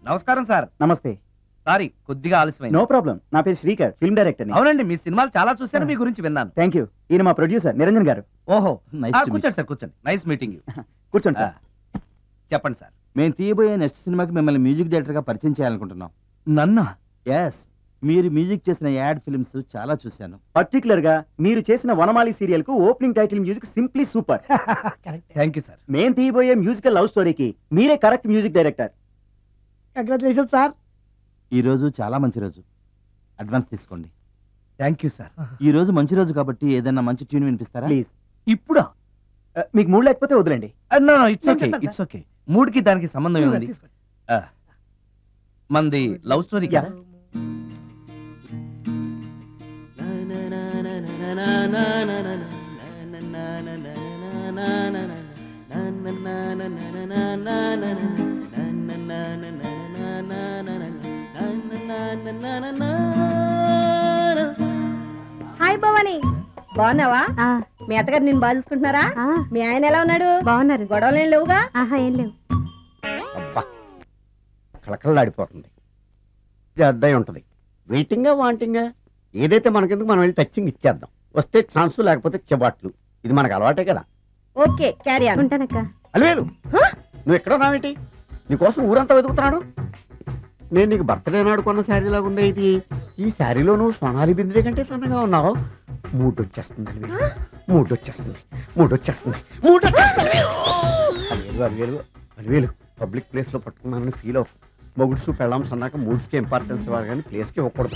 నమస్కారం సార్. నమస్తే. సారీ కొద్దిగా ఆలస్యమైంది. No problem. నా పేరు శ్రీకర్, ఫిల్మ్ డైరెక్టర్. అవునండి, మీ సినిమాలు చాలా చూశాను, మీ గురించి విన్నాను. Thank you. ఈయన మా ప్రొడ్యూసర్ నిరంజన్ గారు. ఓహో, కూర్చోండి సార్, కూర్చోండి. Nice meeting you. కూర్చోండి సార్. చెప్పండి సార్. మేము తీయబోయే నెక్స్ట్ సినిమాకి మిమ్మల్ని మ్యూజిక్ డైరెక్టర్ గా పరిచయం చేయాలనుకుంటున్నాం. నన్నా? ఎస్, మీరు మ్యూజిక్ చేసిన యాడ్ ఫిల్మ్స్ చాలా చూశాను. పర్టికులర్ గా మీరు చేసిన వనమాలి సీరియల్ కు opening title music simply super. Thank you sir. మేము తీయబోయే మ్యూజికల్ లవ్ స్టోరీకి మీరే correct music director. Congratulation sir. ఈ రోజు చాలా మంచి రోజు, అడ్వాన్స్ తీసుకోండి. Thank you sir. ఈ రోజు మంచి రోజు కాబట్టి ఏదైనా మంచి ట్యూన్ వినిపిస్తారా? ప్లీజ్. ఇప్పుడా? మీకు మూడు లేకపోతే వదిలేండి. It's okay, it's okay. మూడుకి దానికి సంబంధం ఏముంది? మంది లవ్ స్టోరీ కదా. హాయ్ భవాని, బాగున్నావా? మీ అత్తగారు నేను బాగా చూసుకుంటున్నారా? మీ ఆయన ఎలా ఉన్నాడు? బాగున్నారు. గొడవలు ఏం లేవుగా? ఏం లేవు. అబ్బా, కళకళలాడిపోతుంది. అద్దై ఉంటది. వెయిటింగా వాంటింగా ఏదైతే మనకెందుకు, మనం వెళ్ళి టచ్చింగ్ ఇచ్చేద్దాం. వస్తే ఛాన్సు, లేకపోతే చెబాట్లు. ఇది మనకు అలవాటే కదా. Okay, carry on. ఉంటానక్క. అలివేలు, నువ్వు ఎక్కడ ఉన్నావేంటి? నీకోసం ఊరంతా వెతుకుతున్నాడు. నేను నీకు బర్త్డే నాడు కొన్న శారీ లాగా ఉంది ఇది. ఈ శారీలో నువ్వు సోనాలి బింద్రే కంటే సన్నగా ఉన్నావు. మూడొచ్చేస్తుంది అలివేలు, మూడొచ్చేస్తుంది, మూడొచ్చేస్తుంది, మూడొచ్చేస్తుంది. అలివేలు అలివేలు అలివేలు, పబ్లిక్ ప్లేస్ లో పట్టుకున్నానని ఫీల్ అవ్వ. మొగుడ్సు పెళ్ళాం సన్నాక మూడ్స్కి ఇంపార్టెన్స్ ఇవ్వాలి కానీ ప్లేస్కి ఇవ్వకూడదు.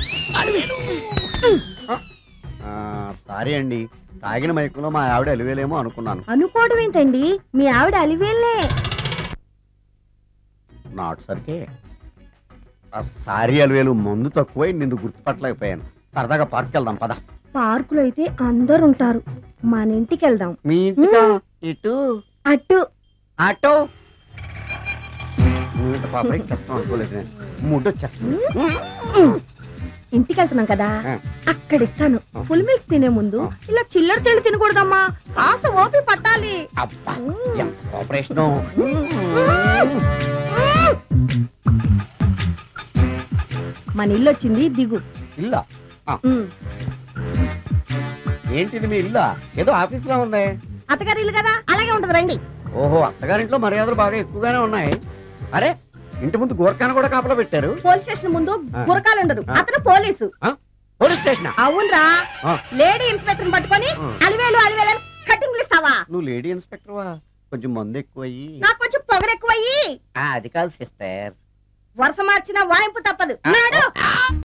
సారీ అండి, తాగిన మైకులో మా ఆవిడ అలివేలేమో అనుకున్నాను. అనుకోవడం ఏంటండి, మీ ఆవిడ అలివేలే. నాట్ సరికే. సారీ అలివేలు, మందు తక్కువై నిన్ను గుర్తుపట్టలేకపోయాను. సరదాగా పార్క్ వెళ్దాం పద. పార్కులో అయితే అందరు ఉంటారు, మన ఇంటికి వెళ్దాం. మీ ఇంటికా? ఇటు అటు ఆటో. నువ్వు పాపకి చేస్తాం అనుకోలేదు నేను. మూడొచ్చేస్తుంది. ఇంటికి వెళ్తున్నాం కదా, అక్కడ ఇస్తాను. ఫుల్ మీల్స్ తినే ముందు ఇలా చిల్లర తెళ్ళు తినకూడదమ్మా, కాస్త ఓపి పట్టాలి. అబ్బా, ఎంత కోఆపరేషన్. మన ఇల్లు వచ్చింది, దిగు. ఇల్లా? ఏంటిది మీ ఇల్లా? ఏదో ఆఫీస్ లో ఉంది. అత్తగారి ఇల్లు కదా, అలాగే ఉంటది, రండి. ఓహో, అత్తగారింట్లో మర్యాదలు బాగా ఎక్కువగానే ఉన్నాయి. అరే, ఇంటి ముందు గోర్ఖాన కూడా కాపలా పెట్టారు. పోలీస్ స్టేషన్ ముందు గురకాలు ఉండరు, అతను పోలీసు. Police station? అవునరా, లేడీ ఇన్స్పెక్టర్ పట్టుకొని అలివేలు అలివేలు కటింగ్లు ఇస్తావా? నువ్వు లేడీ ఇన్స్పెక్టర్ వా? కొంచెం మందు ఎక్కువయ్యి, నాకు కొంచెం పొగరు ఎక్కువయ్యి. అది కాదు సిస్టర్. వరుస మార్చిన వాయింపు తప్పదు. నాడు.